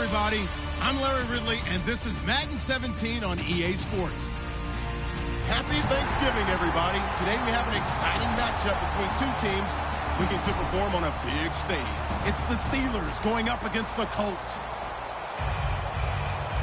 everybody. I'm Larry Ridley, and this is Madden 17 on EA Sports. Happy Thanksgiving, everybody. Today we have an exciting matchup between two teams looking to perform on a big stage. It's the Steelers going up against the Colts.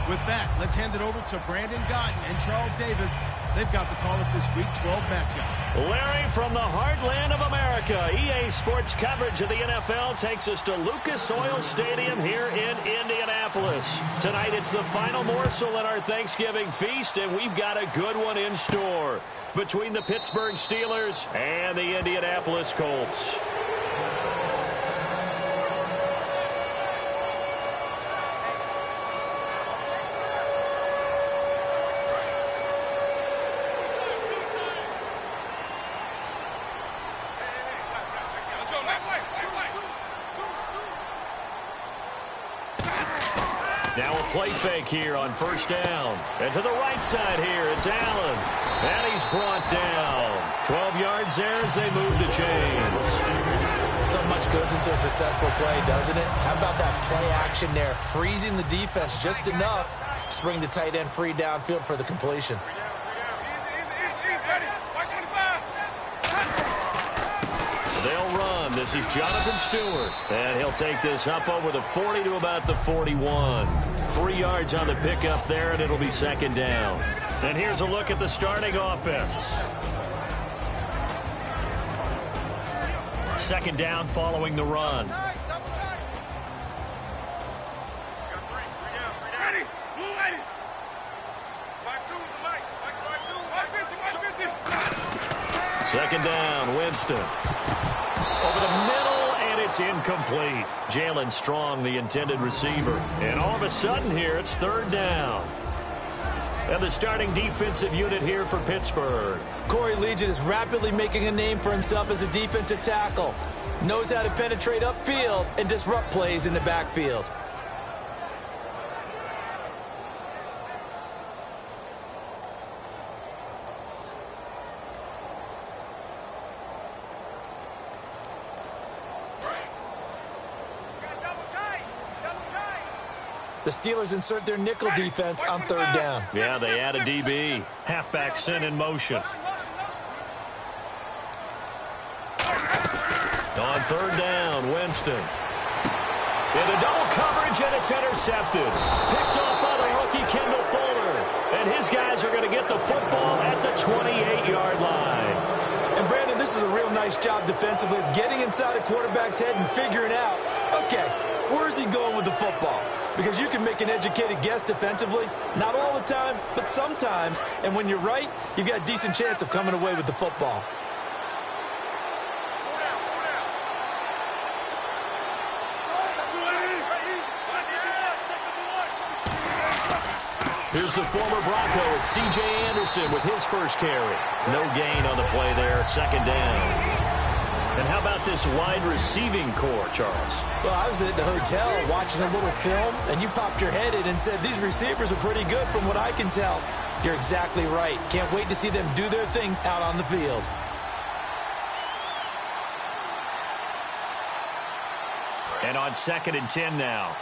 With that, let's hand it over to Brandon Gotten and Charles Davis. They've got the call of this Week 12 matchup. Larry, from the heartland of America, EA Sports coverage of the NFL takes us to Lucas Oil Stadium here in Indianapolis. Tonight, it's the final morsel in our Thanksgiving feast, and we've got a good one in store between the Pittsburgh Steelers and the Indianapolis Colts. Now a play fake here on first down. And to the right side here, it's Allen. And he's brought down. 12 yards there as they move the chains. So much goes into a successful play, doesn't it? How about that play action there? Freezing the defense just enough to bring the tight end free downfield for the completion. They'll run. This is Jonathan Stewart. And he'll take this up over the 40 to about the 41. 3 yards on the pickup there, and it'll be second down. And here's a look at the starting offense. Second down following the run. Second down, Winston. Over the middle, and it's incomplete. Jalen Strong, the intended receiver. And all of a sudden here, it's third down. And the starting defensive unit here for Pittsburgh. Corey Legion is rapidly making a name for himself as a defensive tackle. Knows how to penetrate upfield and disrupt plays in the backfield. The Steelers insert their nickel defense on third down. Yeah, they add a DB. Halfback sent in motion. On third down, Winston. Into double coverage, and it's intercepted. Picked off by the rookie, Kendall Fuller. And his guys are going to get the football at the 28-yard line. And, Brandon, this is a real nice job defensively of getting inside a quarterback's head and figuring out, okay, where is he going with the football? Because you can make an educated guess defensively. Not all the time, but sometimes. And when you're right, you've got a decent chance of coming away with the football. Here's the former Bronco, it's C.J. Anderson with his first carry. No gain on the play there, second down. And how about this wide receiving core, Charles? Well, I was at the hotel watching a little film, and you popped your head in and said, these receivers are pretty good from what I can tell. You're exactly right. Can't wait to see them do their thing out on the field. And on 2nd and 10 now.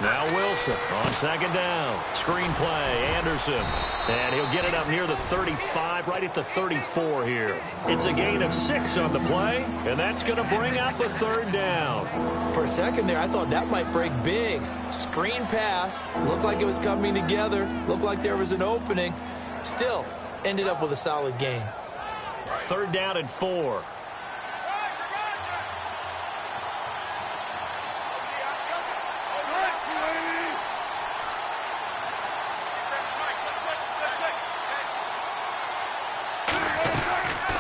Now Wilson on second down. Screen play, Anderson. And he'll get it up near the 35, right at the 34 here. It's a gain of 6 on the play, and that's going to bring up a third down. For a second there, I thought that might break big. Screen pass. Looked like it was coming together. Looked like there was an opening. Still, ended up with a solid gain. Third down and 4.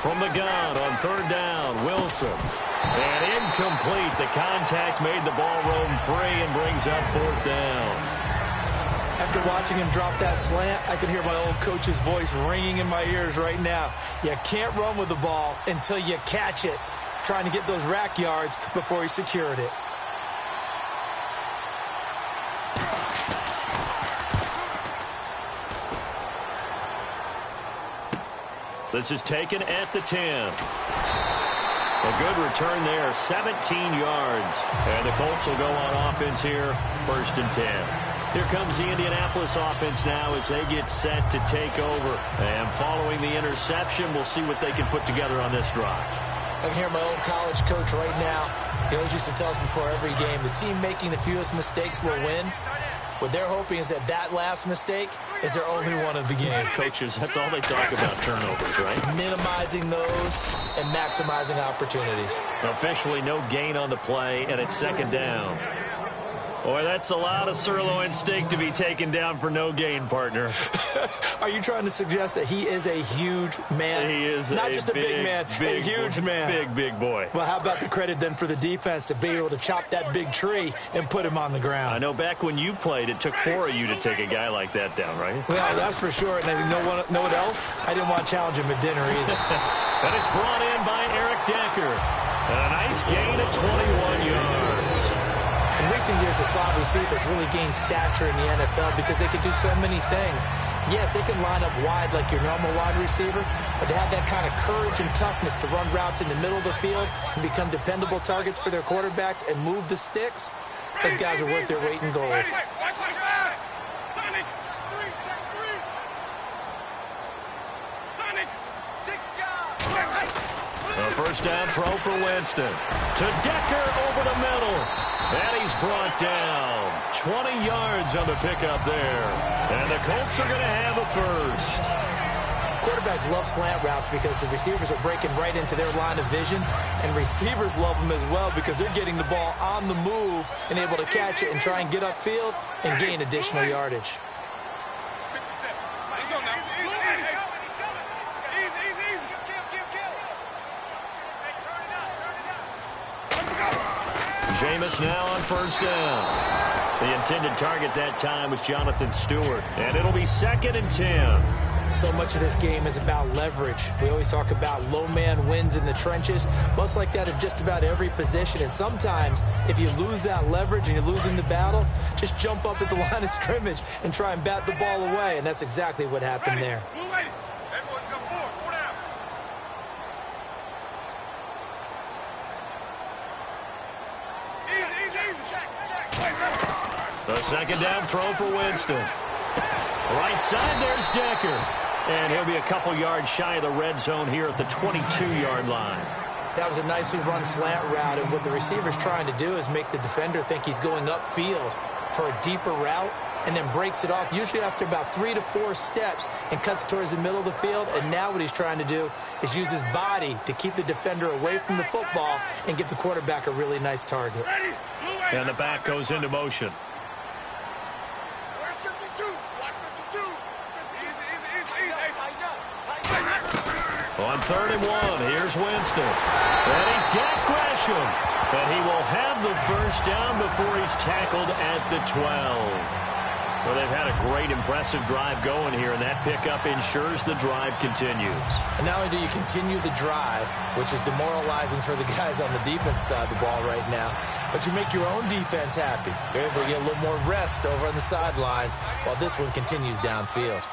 From the gun on third down, Wilson. And incomplete. The contact made the ball roam free and brings up fourth down. After watching him drop that slant, I can hear my old coach's voice ringing in my ears right now. You can't run with the ball until you catch it. Trying to get those rack yards before he secured it. This is taken at the 10. A good return there, 17 yards. And the Colts will go on offense here, 1st and 10. Here comes the Indianapolis offense now as they get set to take over. And following the interception, we'll see what they can put together on this drive. I can hear my old college coach right now. He always used to tell us before every game, the team making the fewest mistakes will win. What they're hoping is that that last mistake is their only one of the game. Coaches, that's all they talk about, turnovers, right? Minimizing those and maximizing opportunities. Officially no gain on the play, and it's 2nd down. Boy, that's a lot of sirloin steak to be taken down for no gain, partner. Are you trying to suggest that he is a huge man? He is not just a big man, a huge man. Big boy. Well, how about the credit then for the defense to be able to chop that big tree and put him on the ground? I know back when you played, it took 4 of you to take a guy like that down, right? Well, that's for sure. And you know what else? I didn't want to challenge him at dinner either. And it's brought in by Eric Decker. And a nice gain of 21 yards. In recent years, the slot receivers really gained stature in the NFL because they can do so many things. Yes, they can line up wide like your normal wide receiver, but to have that kind of courage and toughness to run routes in the middle of the field and become dependable targets for their quarterbacks and move the sticks, those guys are worth their weight in gold. A 1st down throw for Winston. To Decker over the middle. And he's brought down. 20 yards on the pickup there. And the Colts are going to have a 1st. Quarterbacks love slant routes because the receivers are breaking right into their line of vision. And receivers love them as well because they're getting the ball on the move and able to catch it and try and get upfield and gain additional yardage. Jameis now on 1st down. The intended target that time was Jonathan Stewart. And it'll be 2nd and 10. So much of this game is about leverage. We always talk about low man wins in the trenches. Well, it's like that of just about every position. And sometimes, if you lose that leverage and you're losing the battle, just jump up at the line of scrimmage and try and bat the ball away. And that's exactly what happened there. The 2nd down throw for Winston. Right side, there's Decker. And he'll be a couple yards shy of the red zone here at the 22-yard line. That was a nicely run slant route, and what the receiver's trying to do is make the defender think he's going upfield for a deeper route, and then breaks it off, usually after about 3 to 4 steps, and cuts towards the middle of the field. And now what he's trying to do is use his body to keep the defender away from the football and give the quarterback a really nice target. And the back goes into motion. On 3rd and 1, here's Winston. And he's got Gresham. And he will have the 1st down before he's tackled at the 12. Well, they've had a great, impressive drive going here, and that pickup ensures the drive continues. And not only do you continue the drive, which is demoralizing for the guys on the defense side of the ball right now, but you make your own defense happy. They're able to get a little more rest over on the sidelines while this one continues downfield.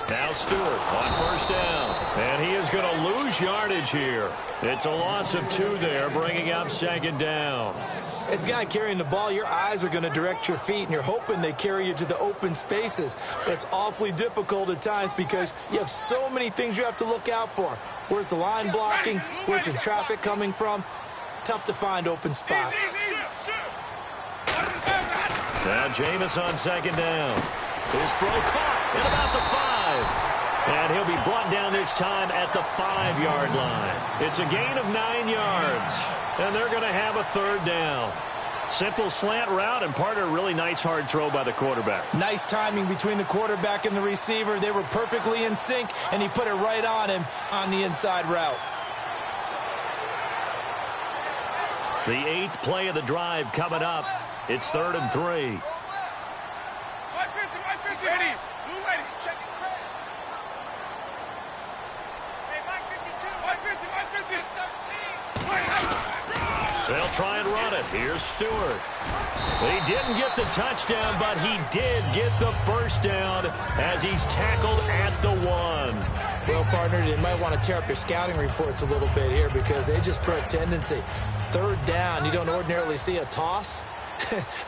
Now Stewart on 1st down. And he is going to lose yardage here. It's a loss of 2 there, bringing up 2nd down. As a guy carrying the ball, your eyes are going to direct your feet, and you're hoping they carry you to the open spaces. But it's awfully difficult at times because you have so many things you have to look out for. Where's the line blocking? Where's the traffic coming from? Tough to find open spots. Now Jameis on 2nd down. His throw caught at about the 5. And he'll be brought down this time at the 5-yard line. It's a gain of 9 yards. And they're going to have a 3rd down. Simple slant route, and part of a really nice hard throw by the quarterback. Nice timing between the quarterback and the receiver. They were perfectly in sync, and he put it right on him on the inside route. The 8th play of the drive coming up. It's 3rd and 3. They'll try and run it. Here's Stewart. He didn't get the touchdown, but he did get the first down as he's tackled at the 1. Well, partner, you might want to tear up your scouting reports a little bit here because they just put a tendency. 3rd down, you don't ordinarily see a toss.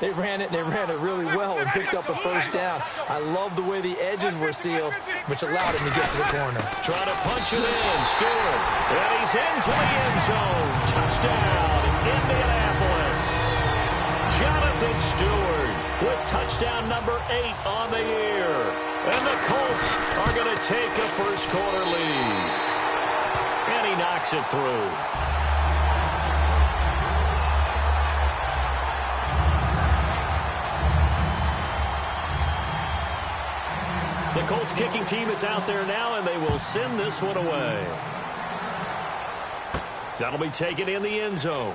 They ran it really well and picked up a first down. I love the way the edges were sealed, which allowed him to get to the corner. Trying to punch it in, Stewart. And he's into the end zone. Touchdown, Indianapolis. Jonathan Stewart with touchdown number 8 on the year. And the Colts are going to take a first-quarter lead. And he knocks it through. The Colts kicking team is out there now, and they will send this one away. That'll be taken in the end zone.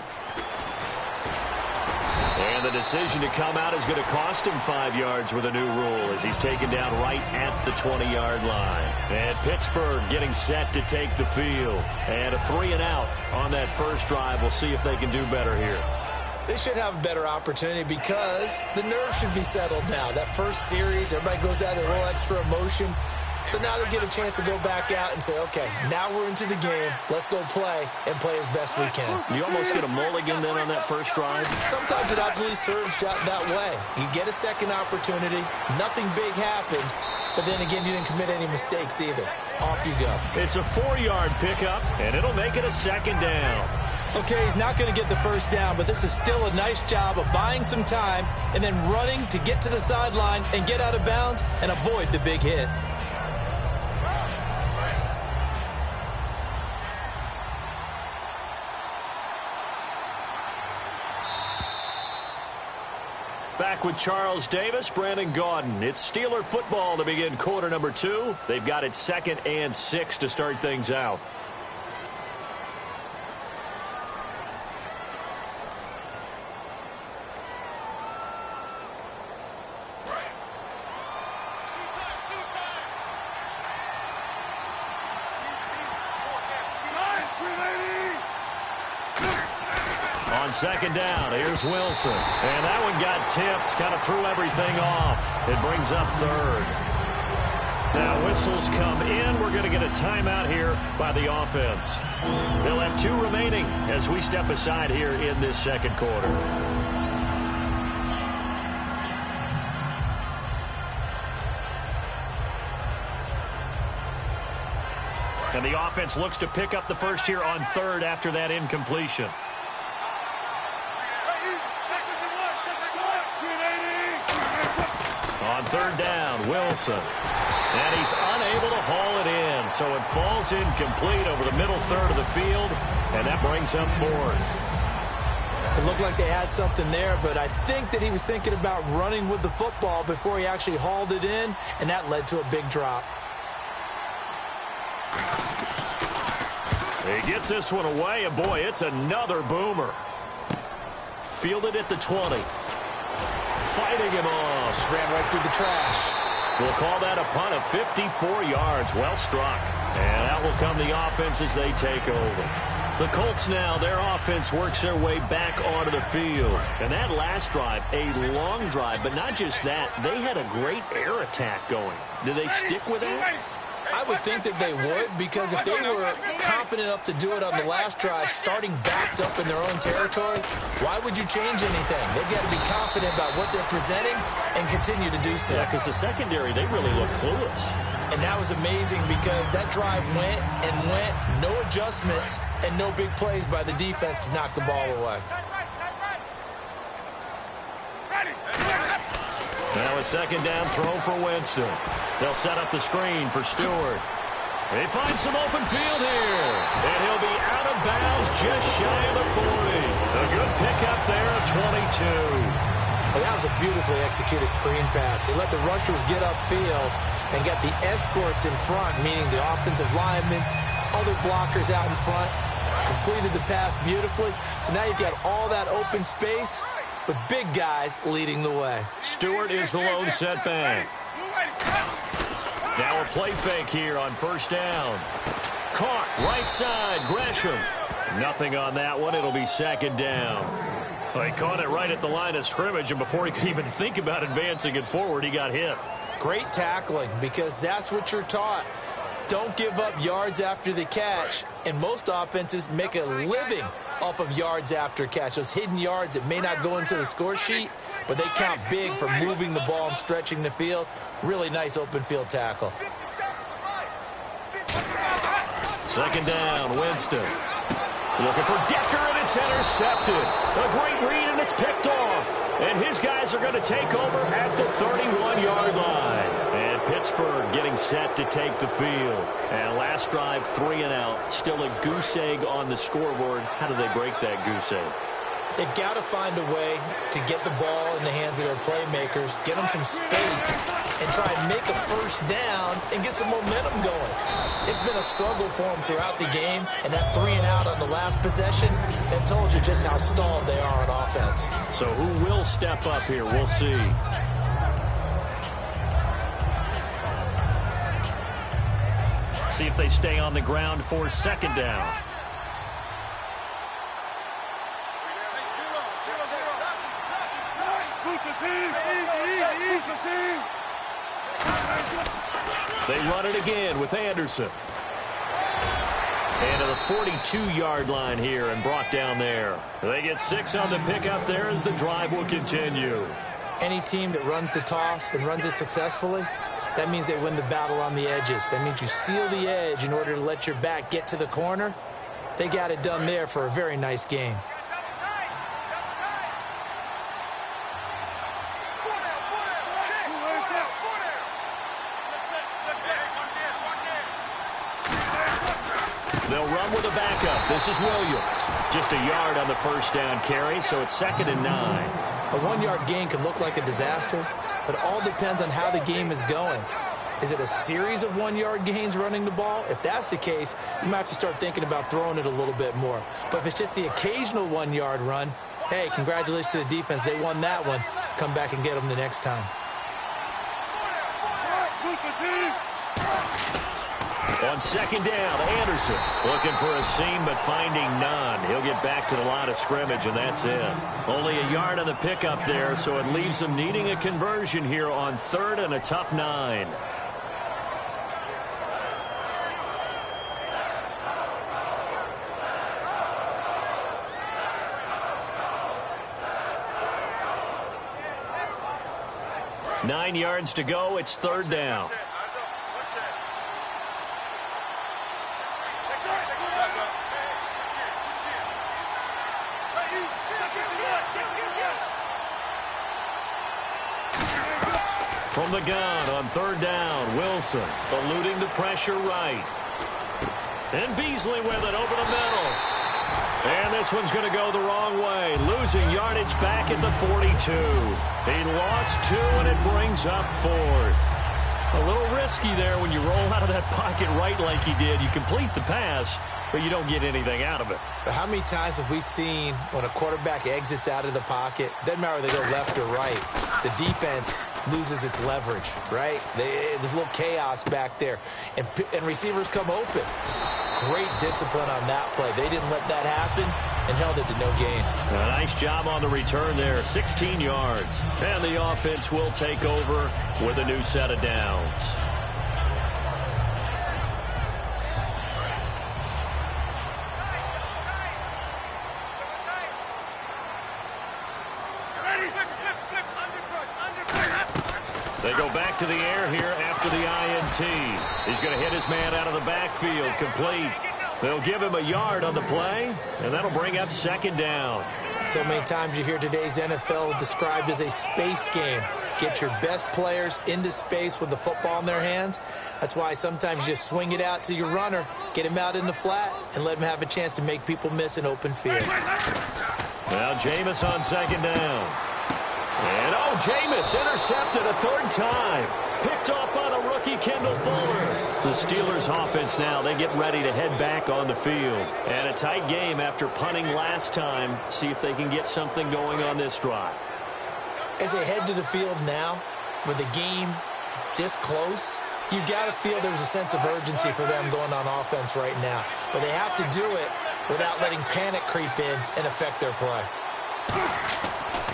And the decision to come out is going to cost him 5 yards with a new rule as he's taken down right at the 20-yard line. And Pittsburgh getting set to take the field. And a 3-and-out on that first drive. We'll see if they can do better here. They should have a better opportunity because the nerves should be settled now. That first series, everybody goes out with a little extra emotion. So now they get a chance to go back out and say, okay, now we're into the game. Let's go play and play as best we can. You almost get a mulligan then on that first drive? Sometimes it absolutely serves that way. You get a second opportunity. Nothing big happened. But then again, you didn't commit any mistakes either. Off you go. It's a 4-yard pickup, and it'll make it a 2nd down. Okay, he's not going to get the first down, but this is still a nice job of buying some time and then running to get to the sideline and get out of bounds and avoid the big hit. Back with Charles Davis, Brandon Gaudin. It's Steeler football to begin quarter number 2. They've got it 2nd and 6 to start things out. On 2nd down, here's Wilson. And that one got tipped, kind of threw everything off. It brings up 3rd. Now whistles come in. We're going to get a timeout here by the offense. They'll have 2 remaining as we step aside here in this 2nd quarter. And the offense looks to pick up the first here on 3rd after that incompletion. On 3rd down, Wilson. And he's unable to haul it in, so it falls incomplete over the middle 3rd of the field, and that brings up 4th. It looked like they had something there, but I think that he was thinking about running with the football before he actually hauled it in, and that led to a big drop. He gets this one away, and boy, it's another boomer. Fielded at the 20. Fighting him off. Just ran right through the trash. We'll call that a punt of 54 yards. Well struck. And out will come the offense as they take over. The Colts now, their offense works their way back onto the field. And that last drive, a long drive, but not just that. They had a great air attack going. Do they stick with that? I would think that they would, because if they were confident enough to do it on the last drive, starting backed up in their own territory, why would you change anything? They've got to be confident about what they're presenting and continue to do so. Yeah, because the secondary, they really look clueless. And that was amazing because that drive went and went, no adjustments, and no big plays by the defense to knock the ball away. Now a 2nd down throw for Winston. They'll set up the screen for Stewart. They find some open field here. And he'll be out of bounds just shy of the 40. A good pickup there of 22. Well, that was a beautifully executed screen pass. He let the rushers get upfield and got the escorts in front, meaning the offensive linemen, other blockers out in front, completed the pass beautifully. So now you've got all that open space with big guys leading the way. Stewart is the lone setback. Now a play fake here on 1st down. Caught. Right side. Gresham. Nothing on that one. It'll be second down. Well, he caught it right at the line of scrimmage, and before he could even think about advancing it forward, he got hit. Great tackling, because that's what you're taught. Don't give up yards after the catch, and most offenses make a living off of yards after catch. Those hidden yards that may not go into the score sheet, but they count big for moving the ball and stretching the field. Really nice open field tackle. Second down, Winston. Looking for Decker, and it's intercepted. A great read, and it's picked off. And his guys are going to take over at the 31-yard line. And Pittsburgh getting set to take the field. And last drive, 3 and out. Still a goose egg on the scoreboard. How do they break that goose egg? They've got to find a way to get the ball in the hands of their playmakers, get them some space, and try and make a first down and get some momentum going. It's been a struggle for them throughout the game, and that 3 and out on the last possession, that told you just how stalled they are on offense. So who will step up here? We'll see. See if they stay on the ground for second down. They run it again with Anderson. And to the 42-yard line here and brought down there. They get 6 on the pickup there as the drive will continue. Any team that runs the toss and runs it successfully, that means they win the battle on the edges. That means you seal the edge in order to let your back get to the corner. They got it done there for a very nice game. They'll run with a backup. This is Williams. Just a yard on the first down carry, so it's 2nd and 9. A 1-yard gain can look like a disaster, but it all depends on how the game is going. Is it a series of 1-yard gains running the ball? If that's the case, you might have to start thinking about throwing it a little bit more. But if it's just the occasional 1-yard run, hey, congratulations to the defense. They won that one. Come back and get them the next time. On second down, Anderson looking for a seam but finding none. He'll get back to the line of scrimmage, and that's it. Only a yard on the pickup there, so it leaves them needing a conversion here on 3rd and a tough 9. Nine yards to go. It's 3rd down. From the gun on 3rd down, Wilson eluding the pressure right. And Beasley with it over the middle. And this one's going to go the wrong way. Losing yardage back at the 42. He lost 2, and it brings up 4th. A little risky there when you roll out of that pocket right like he did. You complete the pass, but you don't get anything out of it. But how many times have we seen when a quarterback exits out of the pocket, doesn't matter whether they go left or right, the defense loses its leverage, right? There's a little chaos back there, and receivers come open. Great discipline on that play. They didn't let that happen and held it to no gain. A nice job on the return there, 16 yards. And the offense will take over with a new set of downs. They go back to the air here after the INT. He's going to hit his man out of the backfield, complete. They'll give him a yard on the play, and that'll bring up 2nd down. So many times you hear today's NFL described as a space game. Get your best players into space with the football in their hands. That's why sometimes you just swing it out to your runner, get him out in the flat, and let him have a chance to make people miss an open field. Now Jameis on 2nd down. And, Jameis intercepted a 3rd time. Picked off by the rookie Kendall Fuller. The Steelers offense now, they get ready to head back on the field. And a tight game after punting last time. See if they can get something going on this drive. As they head to the field now, with the game this close, You got to feel there's a sense of urgency for them going on offense right now. But they have to do it without letting panic creep in and affect their play.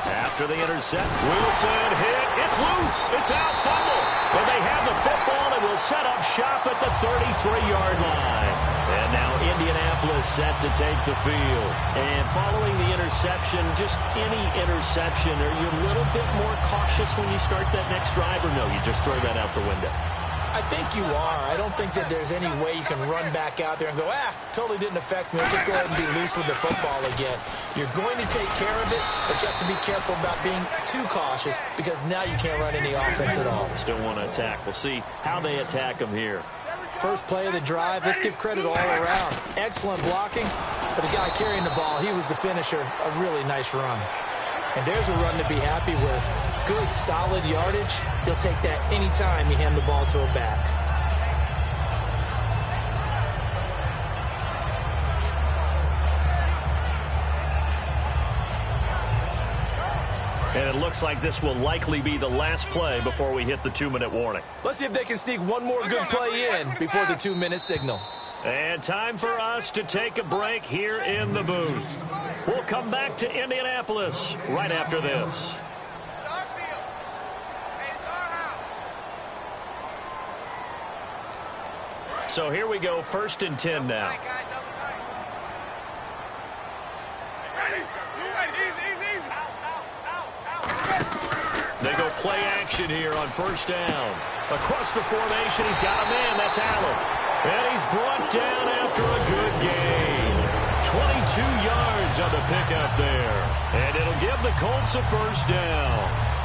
After the intercept, Wilson hit. It's loose. It's out, fumble. But they have the football and will set up shop at the 33-yard line. And now Indianapolis set to take the field. And following the interception, just any interception, are you a little bit more cautious when you start that next drive, or no, you just throw that out the window? I think you are. I don't think that there's any way you can run back out there and go, totally didn't affect me. I'll just go ahead and be loose with the football again. You're going to take care of it, but you have to be careful about being too cautious because now you can't run any offense at all. Still want to attack. We'll see how they attack them here. First play of the drive, let's give credit all around. Excellent blocking, but the guy carrying the ball, he was the finisher. A really nice run. And there's a run to be happy with. Good, solid yardage. He'll take that anytime you hand the ball to a back. And it looks like this will likely be the last play before we hit the 2-minute warning. Let's see if they can sneak one more good play in before the 2-minute signal. And time for us to take a break here in the booth. We'll come back to Indianapolis right after this. So here we go, 1st and 10 now. They go play action here on 1st down. Across the formation, he's got a man. That's Allen. And he's brought down after a good gain. 22 yards on the pickup there. And it'll give the Colts a 1st down.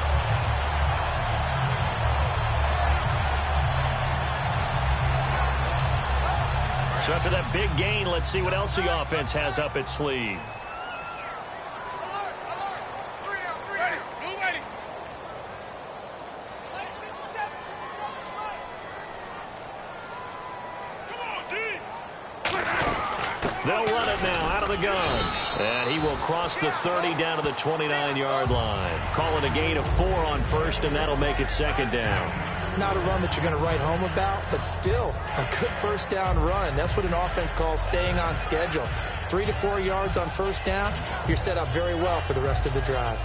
So after that big gain, let's see what else the offense has up its sleeve. They'll run it now out of the gun. And he will cross the 30 down to the 29-yard line. Call it a gain of 4 on 1st, and that'll make it 2nd down. Not a run that you're going to write home about, but still a good 1st down run. That's what an offense calls staying on schedule. 3 to 4 yards on 1st down, you're set up very well for the rest of the drive.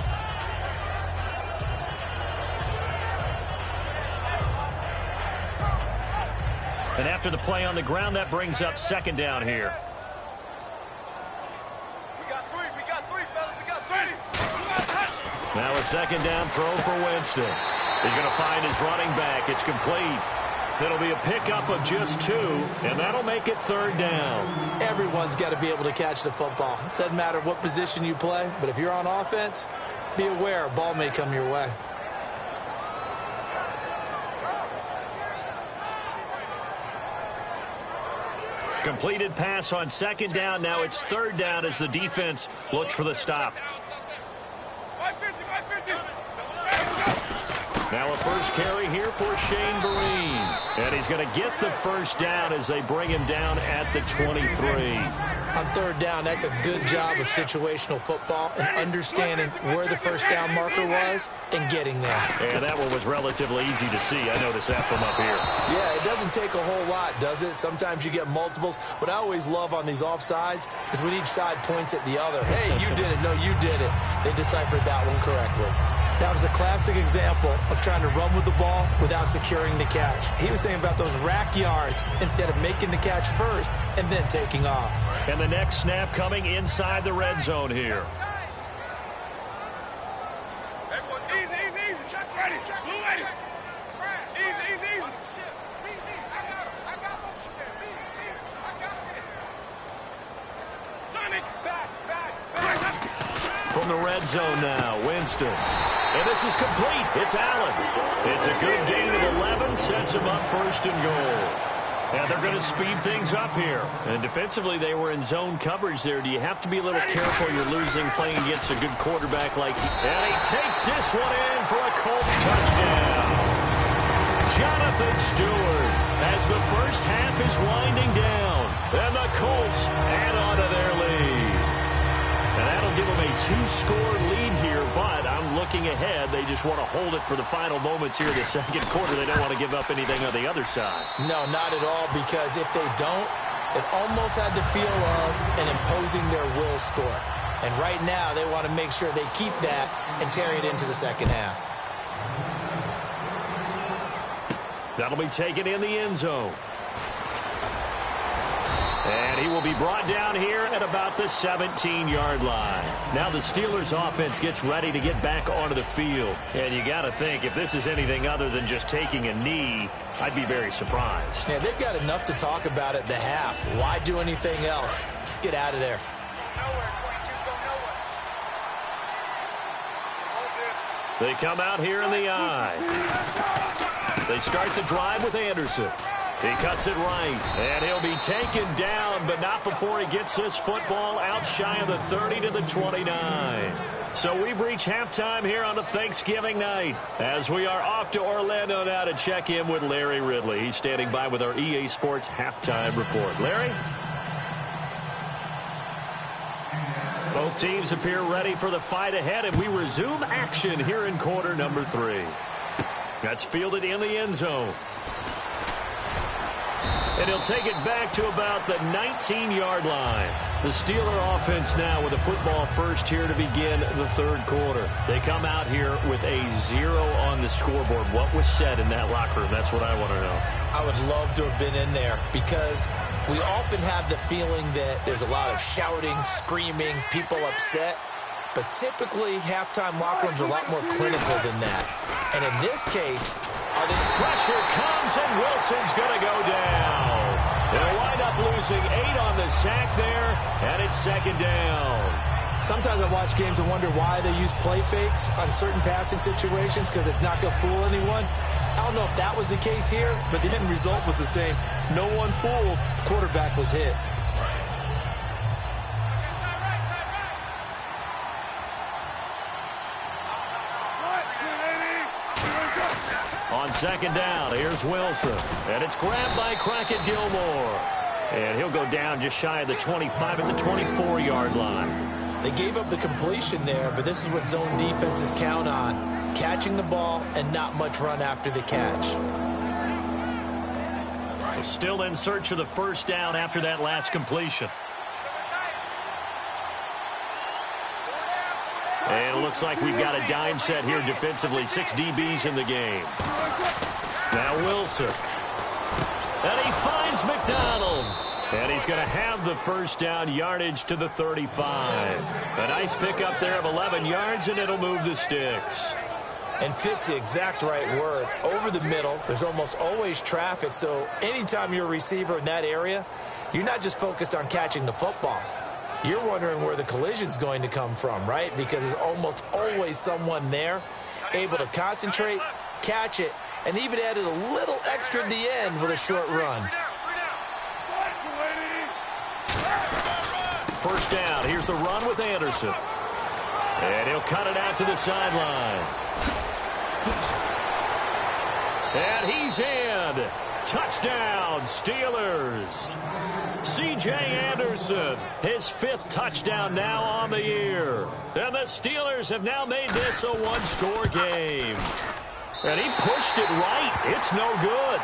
And after the play on the ground, that brings up 2nd down here. Now a 2nd down throw for Winston. He's going to find his running back. It's complete. It'll be a pickup of just 2, and that'll make it 3rd down. Everyone's got to be able to catch the football. Doesn't matter what position you play, but if you're on offense, be aware a ball may come your way. Completed pass on 2nd down. Now it's 3rd down as the defense looks for the stop. Now a 1st carry here for Shane Vereen. And he's going to get the 1st down as they bring him down at the 23. On 3rd down, that's a good job of situational football and understanding where the 1st down marker was and getting there. And that one was relatively easy to see. I noticed that from up here. Yeah, it doesn't take a whole lot, does it? Sometimes you get multiples. What I always love on these offsides is when each side points at the other. Hey, you did it. No, you did it. They deciphered that one correctly. That was a classic example of trying to run with the ball without securing the catch. He was thinking about those rack yards instead of making the catch first and then taking off. And the next snap coming inside the red zone here. From the red zone now, Winston. And this is complete. It's Allen. It's a good gain of 11. Sets him up 1st and goal. And they're going to speed things up here. And defensively, they were in zone coverage there. Do you have to be a little careful? You're losing playing against a good quarterback like he. And he takes this one in for a Colts touchdown. Jonathan Stewart as the 1st half is winding down. And the Colts add on to their lead. And that'll give them a 2-score lead here, but I'm looking ahead. They just want to hold it for the final moments here in the second quarter. They don't want to give up anything on the other side. No, not at all, because if they don't, it almost had the feel of an imposing their will score. And right now, they want to make sure they keep that and carry it into the second half. That'll be taken in the end zone. And he will be brought down here at about the 17-yard line. Now the Steelers offense gets ready to get back onto the field. And you got to think, if this is anything other than just taking a knee, I'd be very surprised. Yeah, they've got enough to talk about at the half. Why do anything else? Just get out of there. They come out here in the eye. They start the drive with Anderson. He cuts it right, and he'll be taken down, but not before he gets this football out shy of the 30 to the 29. So we've reached halftime here on a Thanksgiving night as we are off to Orlando now to check in with Larry Ridley. He's standing by with our EA Sports halftime report. Larry? Both teams appear ready for the fight ahead, and we resume action here in quarter number 3. That's fielded in the end zone. And he'll take it back to about the 19-yard line. The Steeler offense now with a football first here to begin the third quarter. They come out here with a 0 on the scoreboard. What was said in that locker room? That's what I want to know. I would love to have been in there because we often have the feeling that there's a lot of shouting, screaming, people upset. But typically, halftime locker rooms are a lot more clinical than that. And in this case, pressure comes, and Wilson's going to go down. They'll wind up losing 8 on the sack there, and it's second down. Sometimes I watch games and wonder why they use play fakes on certain passing situations, because it's not going to fool anyone. I don't know if that was the case here, but the end result was the same. No one fooled. Quarterback was hit. On second down, here's Wilson. And it's grabbed by Crockett Gilmore. And he'll go down just shy of the 25 at the 24-yard line. They gave up the completion there, but this is what zone defenses count on. Catching the ball and not much run after the catch. Still in search of the first down after that last completion. And it looks like we've got a dime set here defensively. 6 DBs in the game. Now Wilson. And he finds McDonald. And he's going to have the first down, yardage to the 35. A nice pickup there of 11 yards, and it'll move the sticks. And fit's the exact right word. Over the middle, there's almost always traffic, so anytime you're a receiver in that area, you're not just focused on catching the football. You're wondering where the collision's going to come from, right? Because there's almost always someone there able to concentrate, catch it, and even added a little extra at the end with a short run. First down. Here's the run with Anderson. And he'll cut it out to the sideline. And he's in. Touchdown, Steelers. C.J. Anderson, his 5th touchdown now on the year. And the Steelers have now made this a one-score game. And he pushed it right. It's no good.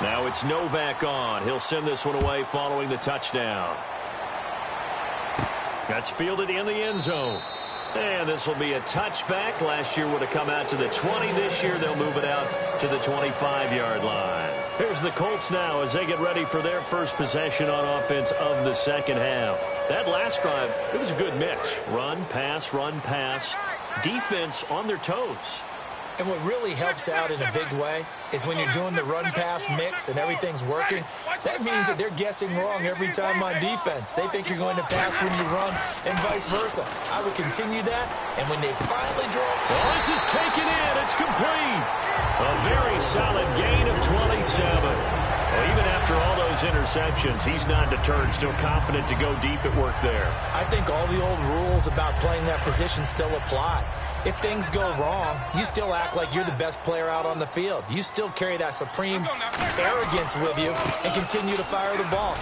Now it's Novak on. He'll send this one away following the touchdown. That's fielded in the end zone. And this will be a touchback. Last year would have come out to the 20. This year they'll move it out to the 25-yard line. Here's the Colts now as they get ready for their first possession on offense of the second half. That last drive, it was a good mix. Run, pass, defense on their toes. And what really helps out in a big way is when you're doing the run-pass mix and everything's working, that means that they're guessing wrong every time on defense. They think you're going to pass when you run and vice versa. I would continue that, and when they finally draw... Well, this is taken in. It's complete. A very solid gain of 27. Well, even after all those interceptions, he's not deterred, still confident to go deep at work there. I think all the old rules about playing that position still apply. If things go wrong, you still act like you're the best player out on the field. You still carry that supreme arrogance with you and continue to fire the ball.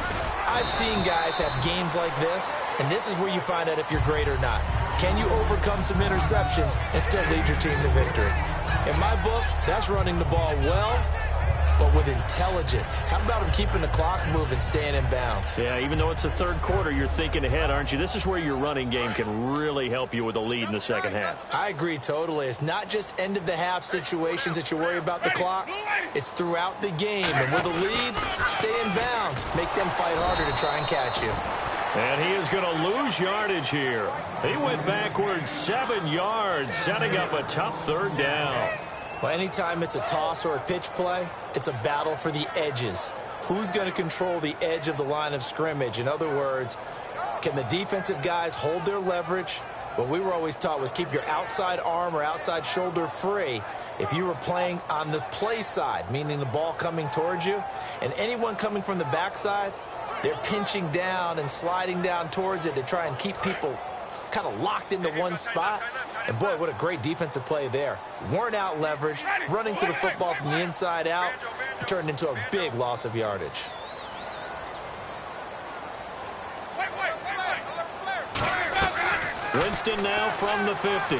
I've seen guys have games like this, and this is where you find out if you're great or not. Can you overcome some interceptions and still lead your team to victory? In my book, that's running the ball well, but with intelligence. How about him keeping the clock moving, staying in bounds? Yeah, even though it's the third quarter, you're thinking ahead, aren't you? This is where your running game can really help you with a lead in the second half. I agree totally. It's not just end-of-the-half situations that you worry about the clock. It's throughout the game. And with a lead, stay in bounds. Make them fight harder to try and catch you. And he is going to lose yardage here. He went backwards 7 yards, setting up a tough third down. Well, anytime it's a toss or a pitch play, it's a battle for the edges. Who's going to control the edge of the line of scrimmage? In other words, can the defensive guys hold their leverage? What we were always taught was keep your outside arm or outside shoulder free if you were playing on the play side, meaning the ball coming towards you. And anyone coming from the backside, they're pinching down and sliding down towards it to try and keep people kind of locked into one spot. And boy, what a great defensive play there. Worn out leverage, running to the football from the inside out, turned into a big loss of yardage. Winston now from the 50.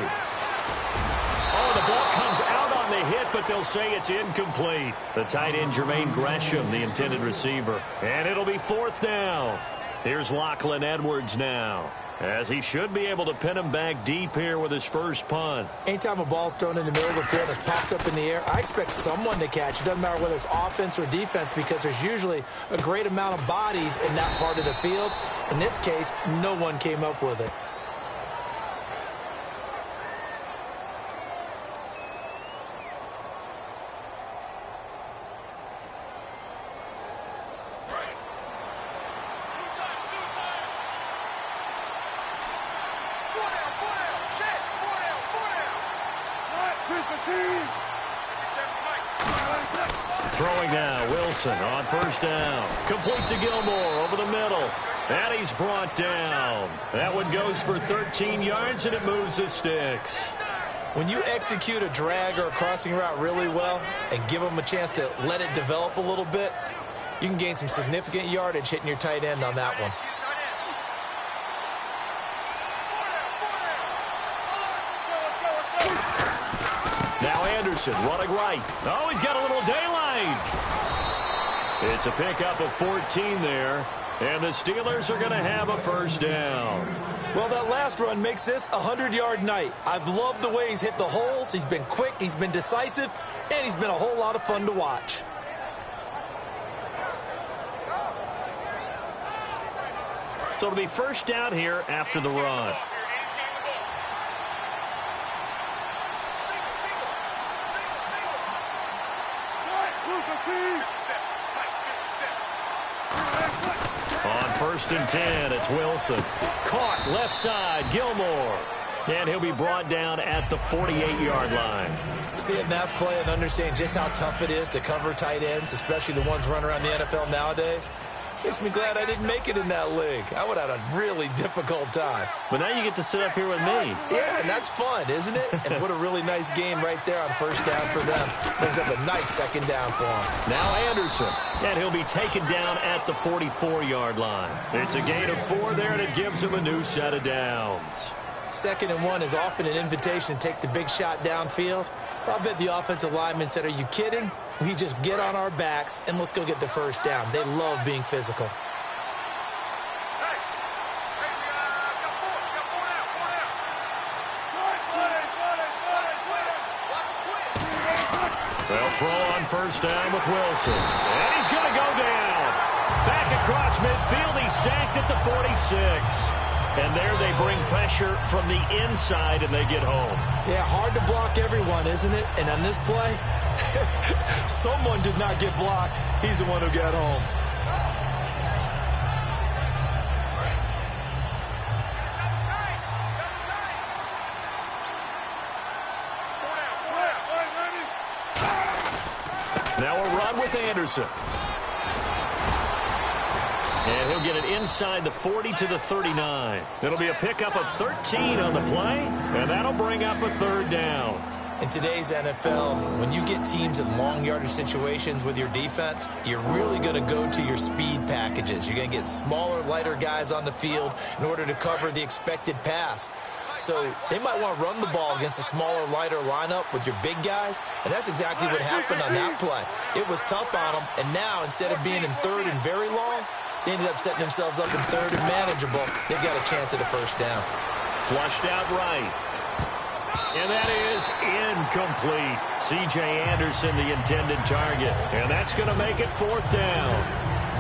Oh, the ball comes out on the hit, but they'll say it's incomplete. The tight end, Jermaine Gresham, the intended receiver. And it'll be fourth down. Here's Lachlan Edwards now, as he should be able to pin him back deep here with his first punt. Anytime a ball's thrown in the middle of the field and it's popped up in the air, I expect someone to catch it. Doesn't matter whether it's offense or defense, because there's usually a great amount of bodies in that part of the field. In this case, no one came up with it. Throwing now, Wilson on first down. Complete to Gilmore over the middle. And he's brought down. That one goes for 13 yards, and it moves the sticks. When you execute a drag or a crossing route really well and give them a chance to let it develop a little bit, you can gain some significant yardage hitting your tight end on that one. Now Anderson running right. Oh, he's got a little daylight. It's a pickup of 14 there, and the Steelers are going to have a first down. Well, that last run makes this a 100-yard night. I've loved the way he's hit the holes. He's been quick, he's been decisive, and he's been a whole lot of fun to watch. So it'll be first down here after the run. On first and 10, it's Wilson. Caught left side, Gilmore. And he'll be brought down at the 48-yard line. Seeing that play and understanding just how tough it is to cover tight ends, especially the ones running around the NFL nowadays, makes me glad I didn't make it in that league. I would have had a really difficult time. But now you get to sit up here with me. Yeah, and that's fun, isn't it? And what a really nice game right there on first down for them. Brings up a nice second down for them. Now Anderson. And he'll be taken down at the 44-yard line. It's a gain of 4 there, and it gives him a new set of downs. 2nd and 1 is often an invitation to take the big shot downfield. I bet the offensive lineman said, "Are you kidding? We just get on our backs and let's go get the first down." They love being physical. They'll throw on first down with Wilson. And he's going to go down. Back across midfield, he's sacked at the 46. And there they bring pressure from the inside, and they get home. Yeah, hard to block everyone, isn't it? And on this play, someone did not get blocked. He's the one who got home. Now a run with Anderson. And he'll get it inside the 40 to the 39. It'll be a pickup of 13 on the play, and that'll bring up a third down. In today's NFL, when you get teams in long yardage situations with your defense, you're really going to go to your speed packages. You're going to get smaller, lighter guys on the field in order to cover the expected pass. So they might want to run the ball against a smaller, lighter lineup with your big guys, and that's exactly what happened on that play. It was tough on them, and now instead of being in third and very long, they ended up setting themselves up in third and manageable. They've got a chance at a first down. Flushed out right. And that is incomplete. C.J. Anderson, the intended target. And that's going to make it fourth down.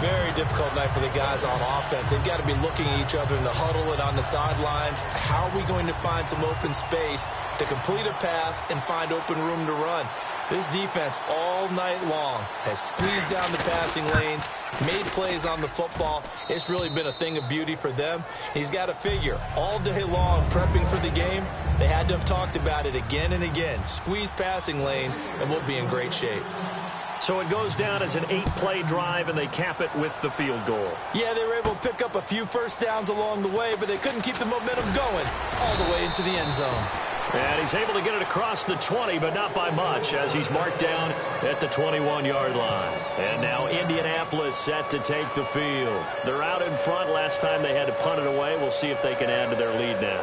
Very difficult night for the guys on offense. They've got to be looking at each other in the huddle and on the sidelines. How are we going to find some open space to complete a pass and find open room to run? This defense all night long has squeezed down the passing lanes, made plays on the football. It's really been a thing of beauty for them. He's got to figure all day long prepping for the game. They had to have talked about it again and again. Squeeze passing lanes, and we'll be in great shape. So it goes down as an 8-play drive, and they cap it with the field goal. Yeah, they were able to pick up a few first downs along the way, but they couldn't keep the momentum going all the way into the end zone. And he's able to get it across the 20, but not by much, as he's marked down at the 21-yard line. And now Indianapolis set to take the field. They're out in front. Last time they had to punt it away. We'll see if they can add to their lead now.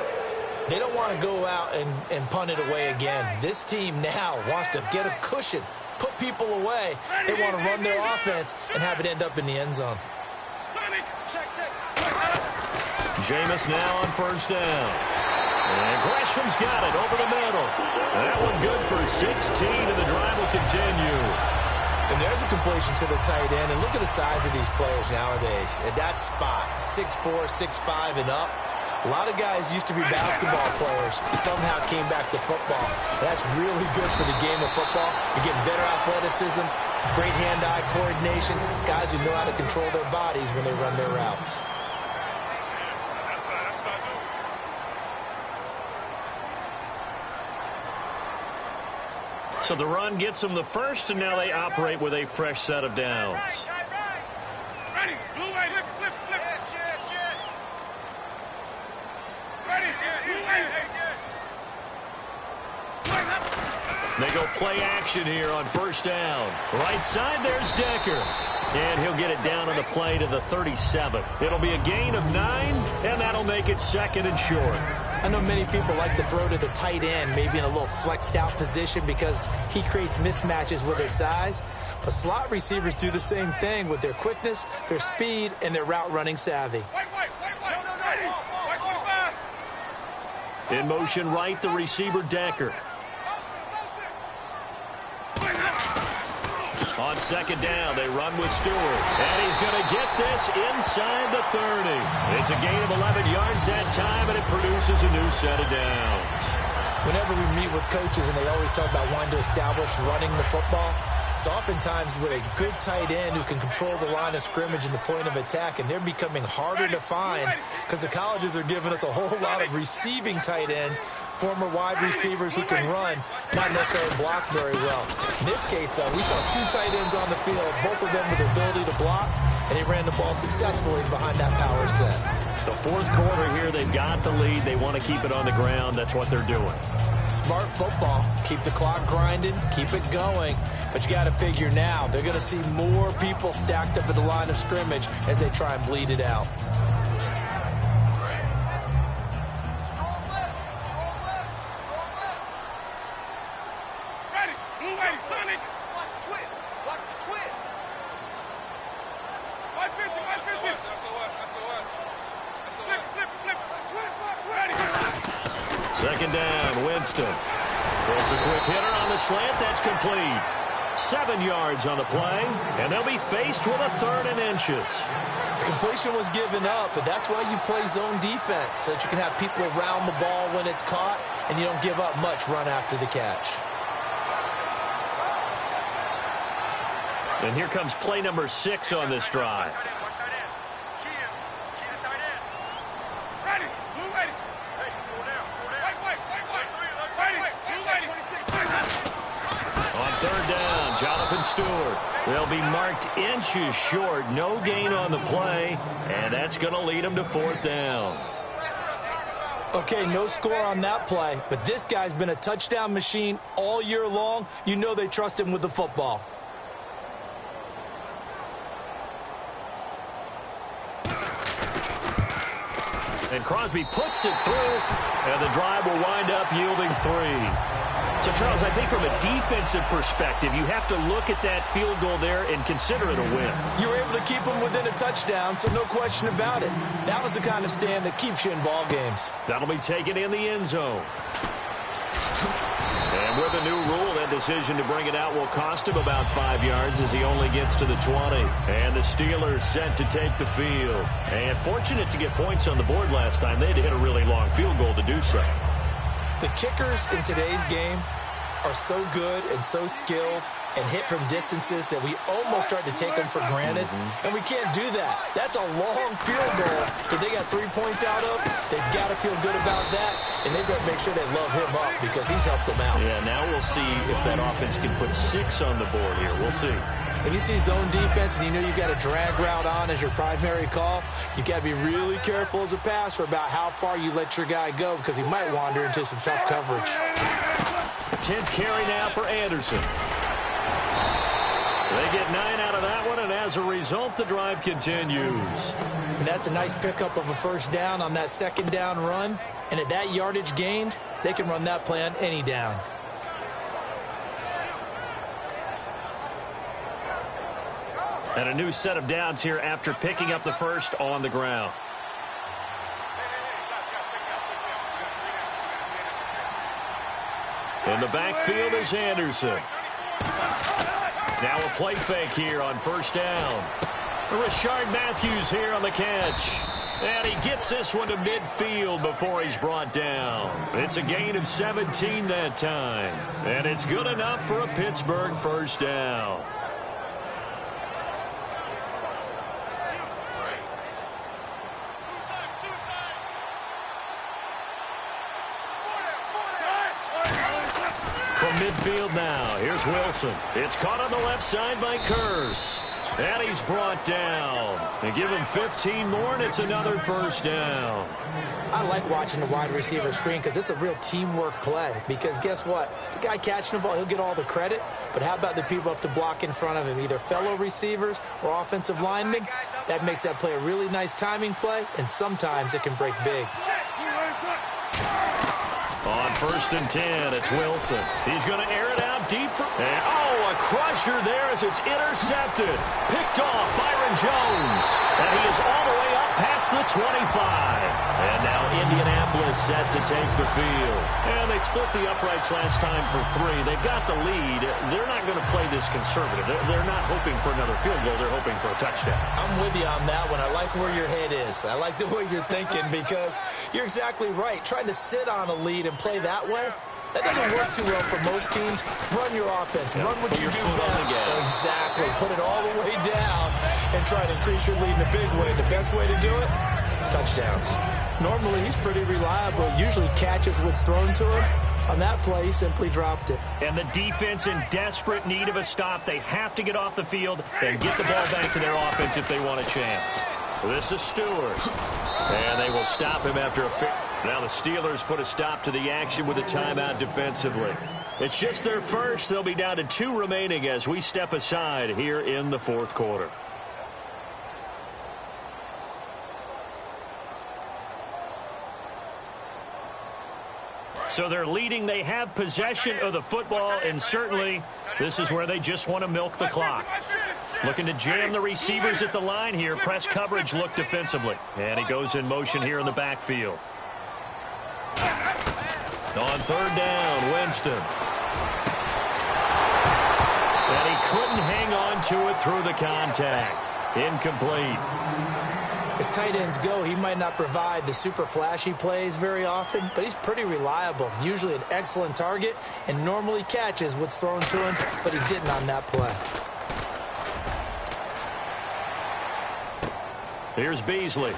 They don't want to go out and punt it away again. This team now wants to get a cushion, put people away. They want to run their offense and have it end up in the end zone. Jameis now on first down. And Gresham's got it over the middle. That one good for 16, and the drive will continue. And there's a completion to the tight end. And look at the size of these players nowadays. At that spot, 6'4", 6'5", and up. A lot of guys used to be basketball players, somehow came back to football. That's really good for the game of football. You're getting better athleticism, great hand-eye coordination, guys who know how to control their bodies when they run their routes. So the run gets them the first, and now they operate with a fresh set of downs. Ready, blue way, flip, flip, flip. Ready, blue way. They go play action here on first down. Right side, there's Decker. And he'll get it down on the play to the 37. It'll be a gain of 9, and that'll make it second and short. I know many people like to throw to the tight end, maybe in a little flexed out position because he creates mismatches with his size. But slot receivers do the same thing with their quickness, their speed, and their route running savvy. In motion right, the receiver Decker. On second down, they run with Stewart. And he's going to get this inside the 30. It's a gain of 11 yards that time, and it produces a new set of downs. Whenever we meet with coaches and they always talk about wanting to establish running the football, it's oftentimes with a good tight end who can control the line of scrimmage and the point of attack, and they're becoming harder to find because the colleges are giving us a whole lot of receiving tight ends, former wide receivers who can run, not necessarily block very well. In this case, though, we saw 2 tight ends on the field, both of them with the ability to block, and they ran the ball successfully behind that power set. The fourth quarter here, they've got the lead. They want to keep it on the ground. That's what they're doing. Smart football. Keep the clock grinding. Keep it going. But you got to figure now, they're going to see more people stacked up at the line of scrimmage as they try and bleed it out. Ready, blue way, Sonic. Watch the twist. Watch the twist. 550, 550. SOS. Flip, flip, flip. Twist, ready. Second down, Winston. Throws a quick hitter on the slant. That's complete. 7 yards on the play, and they'll be faced with a 3rd and inches. Completion was given up, but that's why you play zone defense, so that you can have people around the ball when it's caught, and you don't give up much run after the catch. And here comes play number 6 on this drive. Ready, blue ready. Hey, go down. White. Ready, blue ready. On third down, Jonathan and Stewart. They'll be marked inches short. No gain on the play, and that's going to lead them to 4th down. Okay, no score on that play, but this guy's been a touchdown machine all year long. You know they trust him with the football. And Crosby puts it through, and the drive will wind up yielding 3. So, Charles, I think from a defensive perspective, you have to look at that field goal there and consider it a win. You were able to keep them within a touchdown, so no question about it. That was the kind of stand that keeps you in ball games. That'll be taken in the end zone. And with a new rule, that decision to bring it out will cost him about 5 yards as he only gets to the 20. And the Steelers set to take the field. And fortunate to get points on the board last time. They had to hit a really long field goal to do so. The kickers in today's game are so good and so skilled and hit from distances that we almost start to take them for granted. And we can't do that. That's a long field goal that they got 3 points out of. They've got to feel good about that, and they've got to make sure they love him up because he's helped them out. Yeah, now we'll see if that offense can put 6 on the board here. We'll see. If you see zone defense and you know you've got a drag route on as your primary call, you've got to be really careful as a passer about how far you let your guy go because he might wander into some tough coverage. 10th carry now for Anderson. They get 9 out of that one, and as a result, the drive continues. And that's a nice pickup of a first down on that second down run. And at that yardage gained, they can run that play on any down. And a new set of downs here after picking up the first on the ground. In the backfield is Anderson. Now a play fake here on first down. Rashard Matthews here on the catch. And he gets this one to midfield before he's brought down. It's a gain of 17 that time. And it's good enough for a Pittsburgh first down. From midfield now, here's Wilson. It's caught on the left side by Kurz. And he's brought down. They give him 15 more, and it's another first down. I like watching the wide receiver screen because it's a real teamwork play. Because guess what? The guy catching the ball, he'll get all the credit. But how about the people up to block in front of him, either fellow receivers or offensive linemen? That makes that play a really nice timing play, and sometimes it can break big. On 1st and 10, it's Wilson. He's going to air it out deep for... And, oh, a crusher there as it's intercepted. Picked off Byron Jones. And he is all the way up past the 25. And now Indianapolis set to take the field. And they split the uprights last time for 3. They've got the lead. They're not going to play this conservative. They're not hoping for another field goal. They're hoping for a touchdown. I'm with you on that one. I like where your head is. I like the way you're thinking because you're exactly right. Trying to sit on a lead and play that way, that doesn't work too well for most teams. Run your offense. Run what you do best. Exactly. Put it all the way down and try to increase your lead in a big way. The best way to do it, touchdowns. Normally, he's pretty reliable. Usually catches what's thrown to him. On that play, he simply dropped it. And the defense in desperate need of a stop. They have to get off the field and get the ball back to their offense if they want a chance. This is Stewart. And they will stop him after a fair. Now the Steelers put a stop to the action with a timeout defensively. It's just their first. They'll be down to 2 remaining as we step aside here in the 4th quarter. So they're leading. They have possession of the football, and certainly this is where they just want to milk the clock. Looking to jam the receivers at the line here. Press coverage look defensively. And he goes in motion here in the backfield. On 3rd down, Winston. And he couldn't hang on to it through the contact. Incomplete. As tight ends go, he might not provide the super flashy plays very often, but he's pretty reliable. Usually an excellent target and normally catches what's thrown to him, but he didn't on that play. Here's Beasley.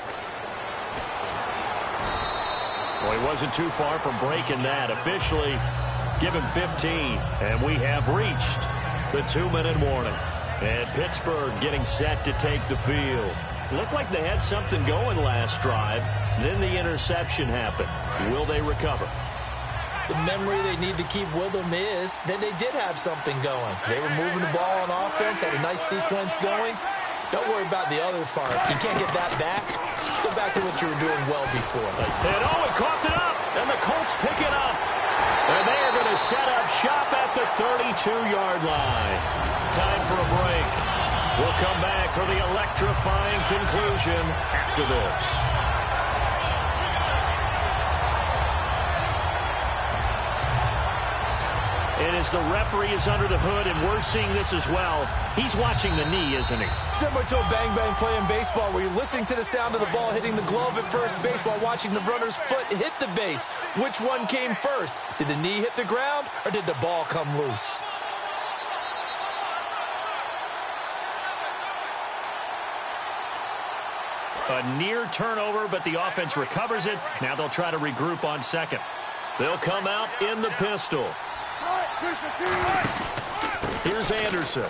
Well, he wasn't too far from breaking that. Officially, give him 15, and we have reached The 2-minute warning. And Pittsburgh getting set to take the field. Looked like they had something going last drive. Then the interception happened. Will they recover? The memory they need to keep with them is that they did have something going. They were moving the ball on offense, had a nice sequence going. Don't worry about the other part. You can't get that back. Let's go back to what you were doing well before. And it coughed it up. And the Colts pick it up. And they are going to set up shop at the 32-yard line. Time for a break. We'll come back for the electrifying conclusion after this. And as the referee is under the hood, and we're seeing this as well, he's watching the knee, isn't he? Similar to a bang-bang play in baseball where you're listening to the sound of the ball hitting the glove at first base while watching the runner's foot hit the base. Which one came first? Did the knee hit the ground, or did the ball come loose? A near turnover, but the offense recovers it. Now they'll try to regroup on second. They'll come out in the pistol. Here's Anderson.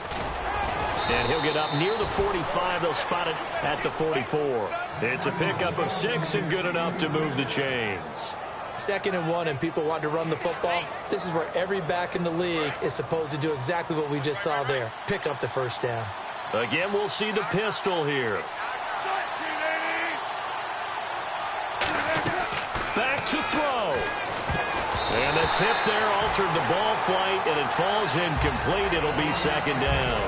And he'll get up near the 45. They'll spot it at the 44. It's a pickup of 6 and good enough to move the chains. 2nd and 1 and people want to run the football. This is where every back in the league is supposed to do exactly what we just saw there. Pick up the first down. Again, we'll see the pistol here. Back to throw. And the tip there altered the ball flight, and it falls incomplete. It'll be 2nd down.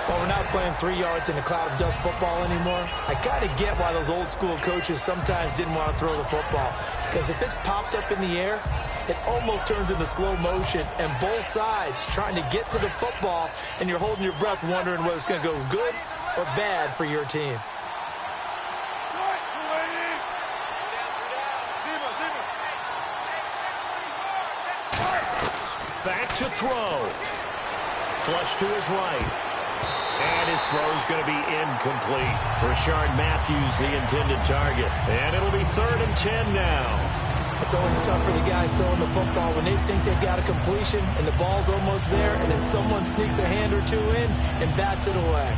Well, we're not playing 3 yards in a cloud of dust football anymore. I kind of get why those old school coaches sometimes didn't want to throw the football. Because if it's popped up in the air, it almost turns into slow motion, and both sides trying to get to the football, and you're holding your breath wondering whether it's going to go good or bad for your team. Back to throw. Flush to his right. And his throw is going to be incomplete. Rashard Matthews, the intended target. And it'll be 3rd and 10 now. It's always tough for the guys throwing the football when they think they've got a completion and the ball's almost there, and then someone sneaks a hand or two in and bats it away.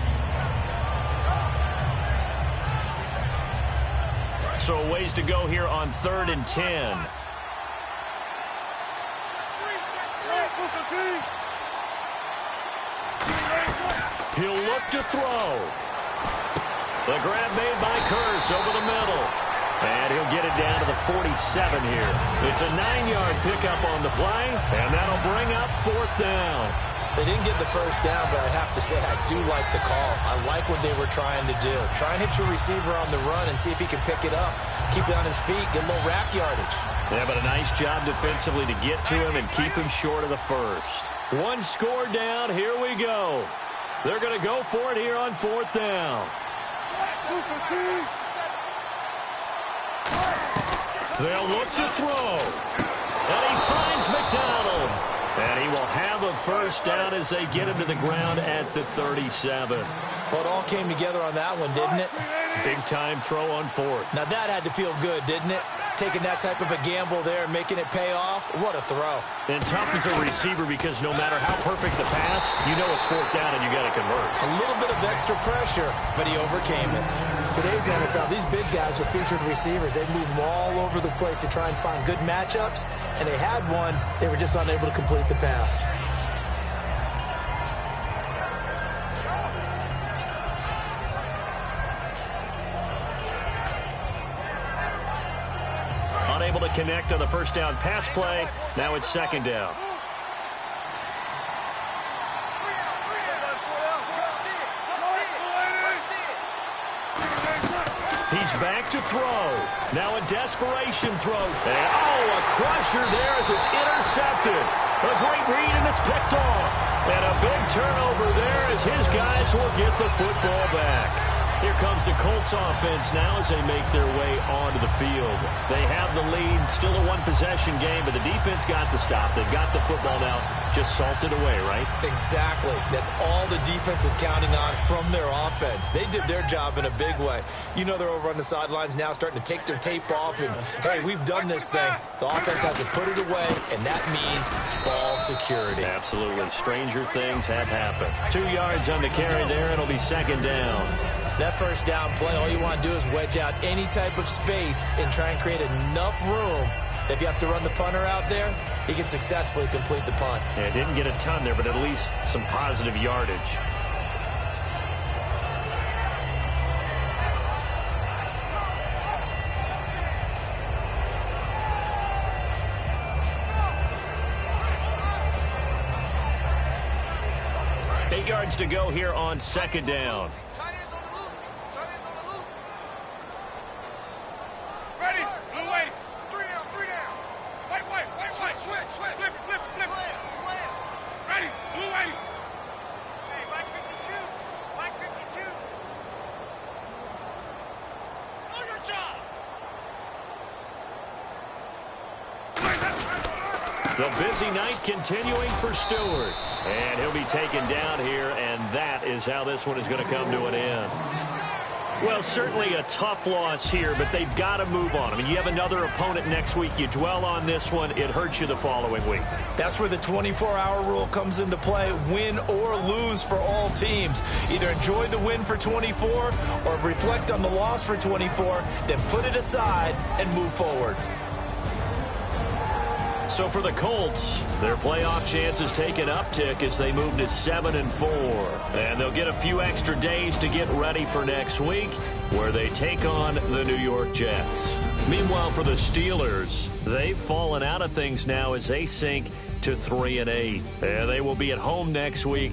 So a ways to go here on 3rd and 10. He'll look to throw. The grab made by Curse over the middle. And he'll get it down to the 47 here. It's a 9-yard pickup on the play, and that'll bring up 4th down. They didn't get the first down, but I have to say I do like the call. I like what they were trying to do. Try and hit your receiver on the run and see if he can pick it up. Keep it on his feet, get a little rack yardage. Yeah, but a nice job defensively to get to him and keep him short of the first. 1 score down, here we go. They're going to go for it here on 4th down. They'll look to throw. And he finds McDonald. And he will have a first down as they get him to the ground at the 37. Well, it all came together on that one, didn't it? Big-time throw on 4th. Now that had to feel good, didn't it? Taking that type of a gamble there and making it pay off. What a throw. And tough as a receiver because no matter how perfect the pass, you know it's 4th down and you got to convert. A little bit of extra pressure, but he overcame it. Today's NFL, these big guys are featured receivers. They move them all over the place to try and find good matchups, and they had one. They were just unable to complete the pass. Unable to connect on the first down pass play. Now it's 2nd down. He's back to throw. Now a desperation throw. And, a crusher there as it's intercepted. A great read, and it's picked off. And a big turnover there as his guys will get the football back. Here comes the Colts offense now as they make their way onto the field. They have the lead, still a one-possession game, but the defense got the stop. They've got the football now, just salted away, right? Exactly. That's all the defense is counting on from their offense. They did their job in a big way. You know they're over on the sidelines now starting to take their tape off, and, hey, we've done this thing. The offense has to put it away, and that means ball security. Absolutely. Stranger things have happened. 2 yards on the carry there. It'll be second down. That first down play, all you want to do is wedge out any type of space and try and create enough room. If you have to run the punter out there, he can successfully complete the punt. Yeah, didn't get a ton there, but at least some positive yardage. Eight yards to go here on second down. The busy night continuing for Stewart. And he'll be taken down here, and that is how this one is going to come to an end. Well, certainly a tough loss here, but they've got to move on. I mean, you have another opponent next week. You dwell on this one, it hurts you the following week. That's where the 24-hour rule comes into play, win or lose for all teams. Either enjoy the win for 24 or reflect on the loss for 24, then put it aside and move forward. So for the Colts, their playoff chances take an uptick as they move to 7-4. And they'll get a few extra days to get ready for next week, where they take on the New York Jets. Meanwhile, for the Steelers, they've fallen out of things now as they sink to 3-8. And they will be at home next week